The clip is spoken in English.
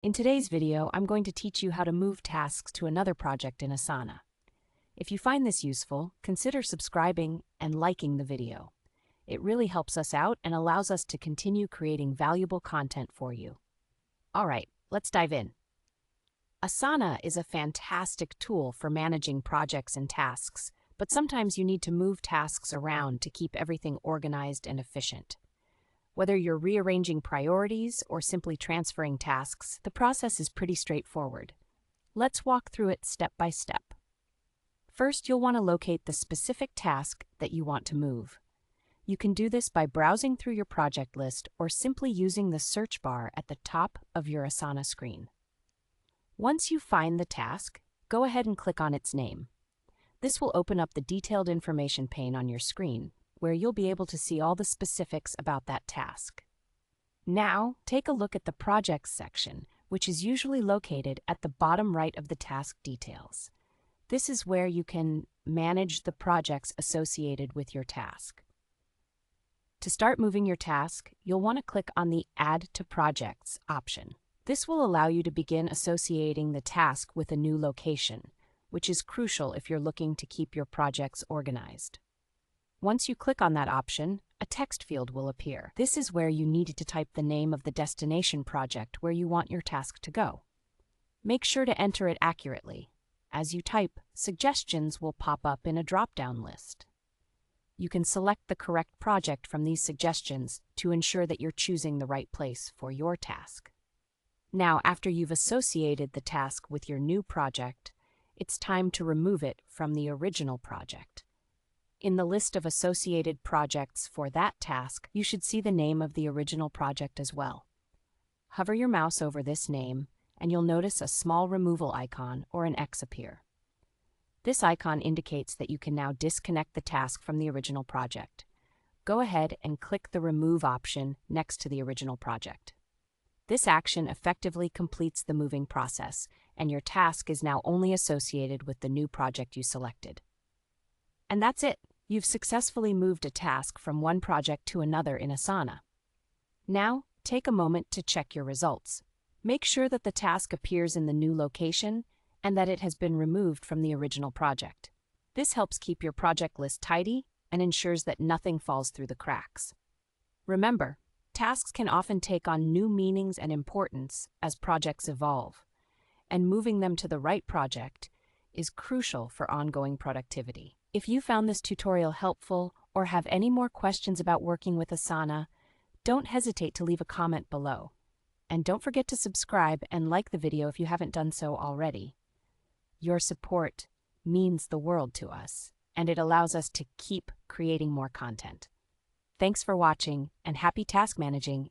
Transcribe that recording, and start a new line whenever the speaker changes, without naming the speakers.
In today's video, I'm going to teach you how to move tasks to another project in Asana. If you find this useful, consider subscribing and liking the video. It really helps us out and allows us to continue creating valuable content for you. All right, let's dive in. Asana is a fantastic tool for managing projects and tasks, but sometimes you need to move tasks around to keep everything organized and efficient. Whether you're rearranging priorities or simply transferring tasks, the process is pretty straightforward. Let's walk through it step by step. First, you'll want to locate the specific task that you want to move. You can do this by browsing through your project list or simply using the search bar at the top of your Asana screen. Once you find the task, go ahead and click on its name. This will open up the detailed information pane on your screen, where you'll be able to see all the specifics about that task. Now, take a look at the Projects section, which is usually located at the bottom right of the task details. This is where you can manage the projects associated with your task. To start moving your task, you'll want to click on the Add to Projects option. This will allow you to begin associating the task with a new location, which is crucial if you're looking to keep your projects organized. Once you click on that option, a text field will appear. This is where you need to type the name of the destination project where you want your task to go. Make sure to enter it accurately. As you type, suggestions will pop up in a drop-down list. You can select the correct project from these suggestions to ensure that you're choosing the right place for your task. Now, after you've associated the task with your new project, it's time to remove it from the original project. In the list of associated projects for that task, you should see the name of the original project as well. Hover your mouse over this name, and you'll notice a small removal icon or an X appear. This icon indicates that you can now disconnect the task from the original project. Go ahead and click the Remove option next to the original project. This action effectively completes the moving process, and your task is now only associated with the new project you selected. And that's it. You've successfully moved a task from one project to another in Asana. Now, take a moment to check your results. Make sure that the task appears in the new location and that it has been removed from the original project. This helps keep your project list tidy and ensures that nothing falls through the cracks. Remember, tasks can often take on new meanings and importance as projects evolve, and moving them to the right project is crucial for ongoing productivity. If you found this tutorial helpful or have any more questions about working with Asana, don't hesitate to leave a comment below. And don't forget to subscribe and like the video if you haven't done so already. Your support means the world to us, and it allows us to keep creating more content. Thanks for watching, and happy task managing